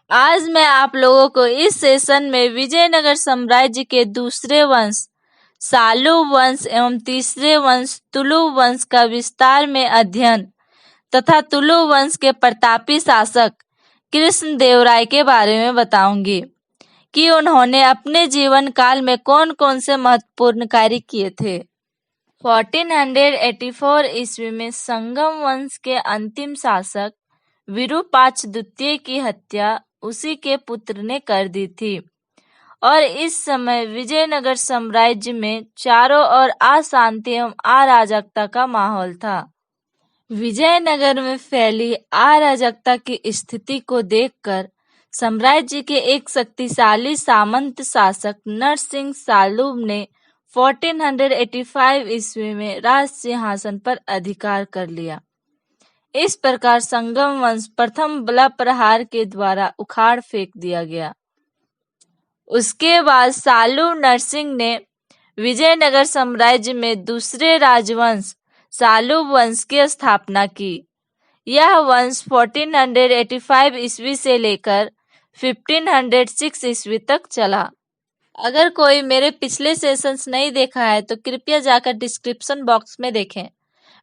आज मैं आप लोगों को इस सेशन में विजयनगर साम्राज्य के दूसरे वंश सालू वंश एवं तीसरे वंश तुलु वंश का विस्तार में अध्ययन तथा तुलु वंश के प्रतापी शासक कृष्णदेवराय के बारे में बताऊंगी कि उन्होंने अपने जीवन काल में कौन कौन से महत्वपूर्ण कार्य किए थे। 1484 ईस्वी में संगम वंश के अंतिम शासक विरूपाक्ष द्वितीय की हत्या उसी के पुत्र ने कर दी थी और इस समय विजयनगर साम्राज्य में चारों ओर अशांति एवं अराजकता का माहौल था। विजयनगर में फैली अराजकता की स्थिति को देखकर साम्राज्य के एक शक्तिशाली सामंत शासक नरसिंह सालूब ने 1485 ईस्वी में राज सिंहासन पर अधिकार कर लिया। इस प्रकार संगम वंश प्रथम बला प्रहार के द्वारा उखाड़ फेंक दिया गया। उसके बाद सालू नरसिंह ने विजयनगर साम्राज्य में दूसरे राजवंश सालू वंश की स्थापना की। यह वंश 1485 ईस्वी से लेकर 1506 ईस्वी तक चला। अगर कोई मेरे पिछले सेशंस नहीं देखा है तो कृपया जाकर डिस्क्रिप्शन बॉक्स में देखें,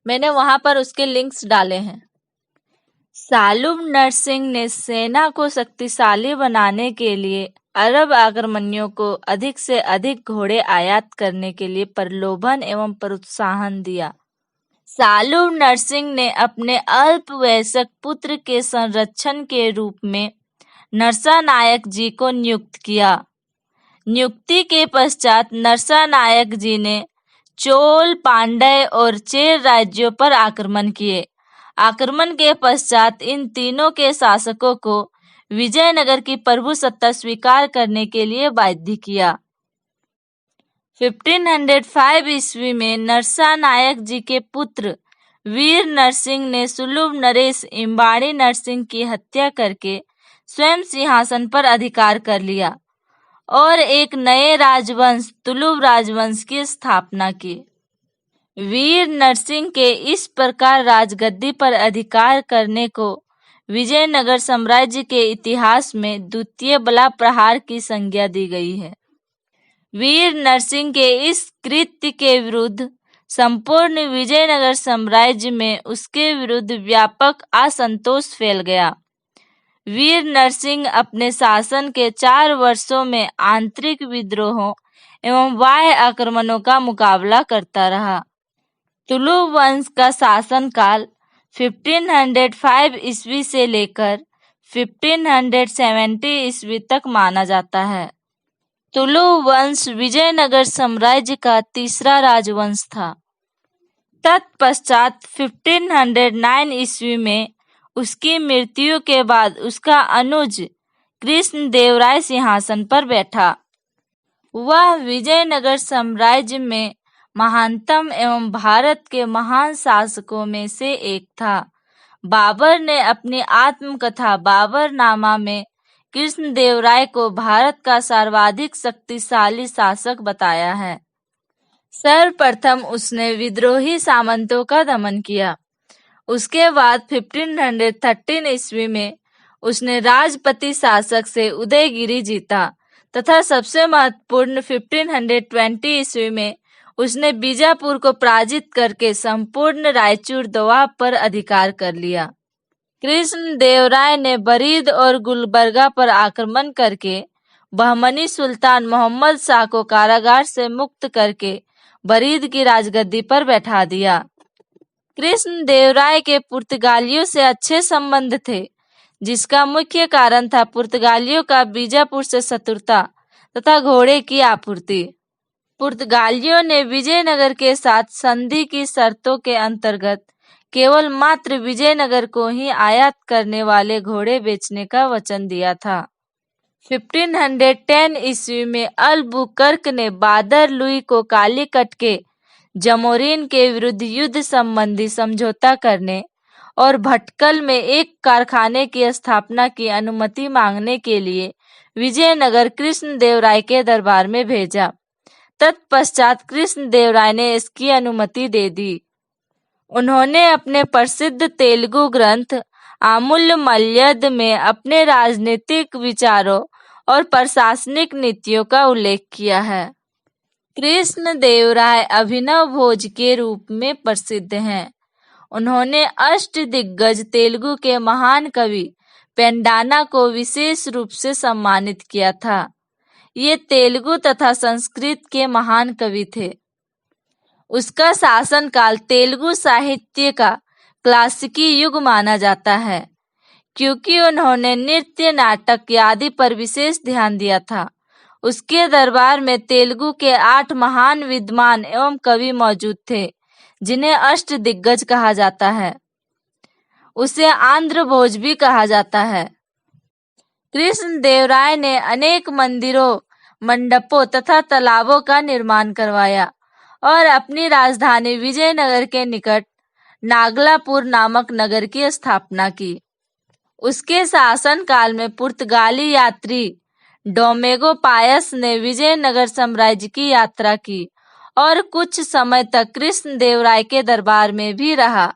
मैंने वहां पर उसके लिंक्स डाले हैं। सालूब नरसिंह ने सेना को शक्तिशाली बनाने के लिए अरब आक्रमणियों को अधिक से अधिक घोड़े आयात करने के लिए प्रलोभन एवं प्रोत्साहन दिया। सालूब नरसिंह ने अपने अल्पवयस्क पुत्र के संरक्षण के रूप में नरसानायक जी को नियुक्त किया। नियुक्ति के पश्चात नरसानायक जी ने चोल, पांड्य और चेर राज्यों पर आक्रमण किए। आक्रमण के पश्चात इन तीनों के शासकों को विजयनगर की प्रभुसत्ता स्वीकार करने के लिए बाध्य किया। 1505 ईस्वी में नरसानायक जी के पुत्र वीर नरसिंह ने सुलभ नरेश इम्बाड़ी नरसिंह की हत्या करके स्वयं सिंहासन पर अधिकार कर लिया और एक नए राजवंश तुलुव राजवंश की स्थापना की। वीर नरसिंह के इस प्रकार राजगद्दी पर अधिकार करने को विजयनगर साम्राज्य के इतिहास में द्वितीय बला प्रहार की संज्ञा दी गई है। वीर नरसिंह के इस कृत्य के विरुद्ध संपूर्ण विजयनगर साम्राज्य में उसके विरुद्ध व्यापक असंतोष फैल गया। वीर नरसिंह अपने शासन के 4 वर्षों में आंतरिक विद्रोहों एवं बाह्य आक्रमणों का मुकाबला करता रहा। तुलु वंश का शासनकाल 1505 ईस्वी से लेकर 1570 ईस्वी तक माना जाता है। तुलु वंश विजयनगर साम्राज्य का तीसरा राजवंश था। तत्पश्चात 1509 ईस्वी में उसकी मृत्यु के बाद उसका अनुज कृष्णदेवराय सिंहासन पर बैठा। वह विजयनगर साम्राज्य में महानतम एवं भारत के महान शासकों में से एक था। बाबर ने अपनी आत्मकथा बाबरनामा में कृष्णदेवराय को भारत का सर्वाधिक शक्तिशाली शासक बताया है। सर्वप्रथम उसने विद्रोही सामंतों का दमन किया। उसके बाद 1513 ईस्वी में उसने राजपति शासक से उदयगिरी जीता तथा सबसे महत्वपूर्ण 1520 ईस्वी में उसने बीजापुर को पराजित करके संपूर्ण रायचूर दोआब पर अधिकार कर लिया। कृष्णदेवराय ने बरीद और गुलबर्गा पर आक्रमण करके बहमनी सुल्तान मोहम्मद शाह को कारागार से मुक्त करके बरीद की राजगद्दी पर बैठा दिया। कृष्णदेवराय के पुर्तगालियों से अच्छे संबंध थे, जिसका मुख्य कारण था पुर्तगालियों का बीजापुर से शत्रुता तथा घोड़े की आपूर्ति। पुर्तगालियों ने विजयनगर के साथ संधि की शर्तों के अंतर्गत केवल मात्र विजयनगर को ही आयात करने वाले घोड़े बेचने का वचन दिया था। 1510 ईस्वी में अलबुकर्क ने बादर लुई को कालीकट के जमोरीन के विरुद्ध युद्ध संबंधी समझौता करने और भटकल में एक कारखाने की स्थापना की अनुमति मांगने के लिए विजयनगर कृष्णदेवराय के दरबार में भेजा। तत्पश्चात कृष्णदेवराय ने इसकी अनुमति दे दी। उन्होंने अपने प्रसिद्ध तेलुगु ग्रंथ अमूल्य मल्यद में अपने राजनीतिक विचारों और प्रशासनिक नीतियों का उल्लेख किया है। कृष्णदेवराय अभिनव भोज के रूप में प्रसिद्ध हैं। उन्होंने अष्टदिग्गज तेलुगु के महान कवि पेंडाना को विशेष रूप से सम्मानित किया था। ये तेलुगु तथा संस्कृत के महान कवि थे। उसका शासनकाल तेलुगु साहित्य का क्लासिकी युग माना जाता है, क्योंकि उन्होंने नृत्य, नाटक आदि पर विशेष ध्यान दिया था। उसके दरबार में तेलुगु के 8 महान विद्वान एवं कवि मौजूद थे, जिन्हें अष्टदिग्गज कहा जाता है। उसे आंध्र भोज भी कहा जाता है। कृष्णदेवराय ने अनेक मंदिरों, मंडपों तथा तालाबों का निर्माण करवाया और अपनी राजधानी विजयनगर के निकट नागलापुर नामक नगर की स्थापना की। उसके शासनकाल में पुर्तगाली यात्री डोमेगो पायस ने विजयनगर साम्राज्य की यात्रा की और कुछ समय तक कृष्णदेवराय के दरबार में भी रहा।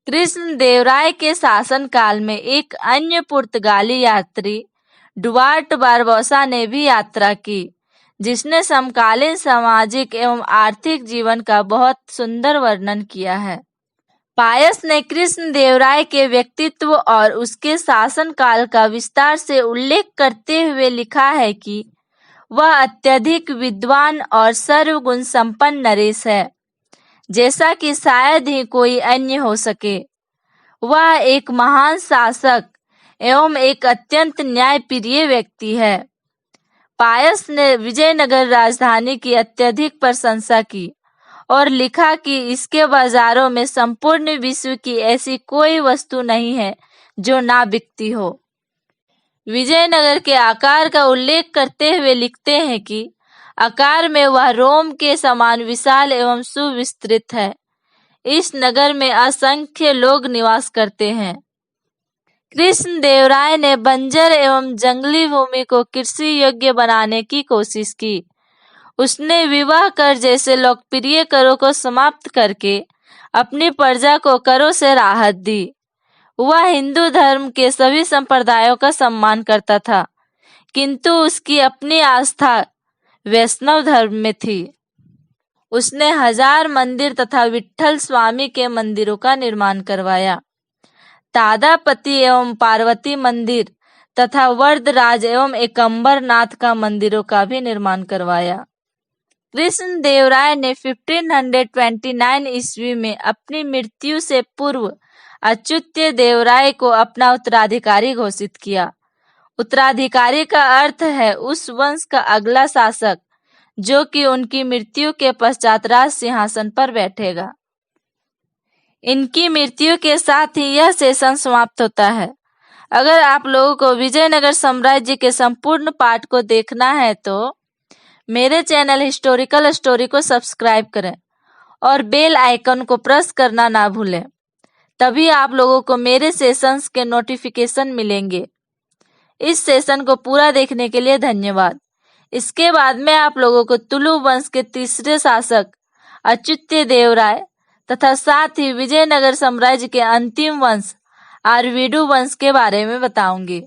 कृष्णदेवराय के शासनकाल में एक अन्य पुर्तगाली यात्री डुआर्ट बारबोसा ने भी यात्रा की, जिसने समकालीन सामाजिक एवं आर्थिक जीवन का बहुत सुंदर वर्णन किया है। पायस ने कृष्णदेवराय के व्यक्तित्व और उसके शासनकाल का विस्तार से उल्लेख करते हुए लिखा है कि वह अत्यधिक विद्वान और सर्वगुण संपन्न नरेश है, जैसा कि शायद ही कोई अन्य हो सके। वह एक महान शासक एवं एक अत्यंत न्यायप्रिय व्यक्ति है। पायस ने विजयनगर राजधानी की अत्यधिक प्रशंसा की और लिखा कि इसके बाजारों में संपूर्ण विश्व की ऐसी कोई वस्तु नहीं है जो ना बिकती हो। विजयनगर के आकार का उल्लेख करते हुए लिखते हैं कि आकार में वह रोम के समान विशाल एवं सुविस्तृत है। इस नगर में असंख्य लोग निवास करते हैं। कृष्णदेवराय ने बंजर एवं जंगली भूमि को कृषि योग्य बनाने की कोशिश की। उसने विवाह कर जैसे लोकप्रिय करों को समाप्त करके अपनी प्रजा को करों से राहत दी। वह हिंदू धर्म के सभी संप्रदायों का सम्मान करता था, किंतु उसकी अपनी आस्था वैष्णव धर्म में थी। उसने 1000 मंदिर तथा विट्ठल स्वामी के मंदिरों का निर्माण करवाया। तादापति एवं पार्वती मंदिर तथा वरदराज एवं एकंबर नाथ का मंदिरों का भी निर्माण करवाया। कृष्णदेवराय ने 1529 ईस्वी में अपनी मृत्यु से पूर्व अच्युत्य देवराय को अपना उत्तराधिकारी घोषित किया। उत्तराधिकारी का अर्थ है उस वंश का अगला शासक जो कि उनकी मृत्यु के पश्चात राज सिंहासन पर बैठेगा। इनकी मृत्यु के साथ ही यह सेशन समाप्त होता है। अगर आप लोगों को विजयनगर साम्राज्य के संपूर्ण पाठ को देखना है तो मेरे चैनल हिस्टोरिकल स्टोरी को सब्सक्राइब करें और बेल आइकन को प्रेस करना ना भूलें। तभी आप लोगों को मेरे सेशंस के नोटिफिकेशन मिलेंगे। इस सेशन को पूरा देखने के लिए धन्यवाद। इसके बाद में आप लोगों को तुलु वंश के तीसरे शासक अच्युत्य देवराय तथा साथ ही विजयनगर साम्राज्य के अंतिम वंश आरवीडु वंश के बारे में बताऊंगी।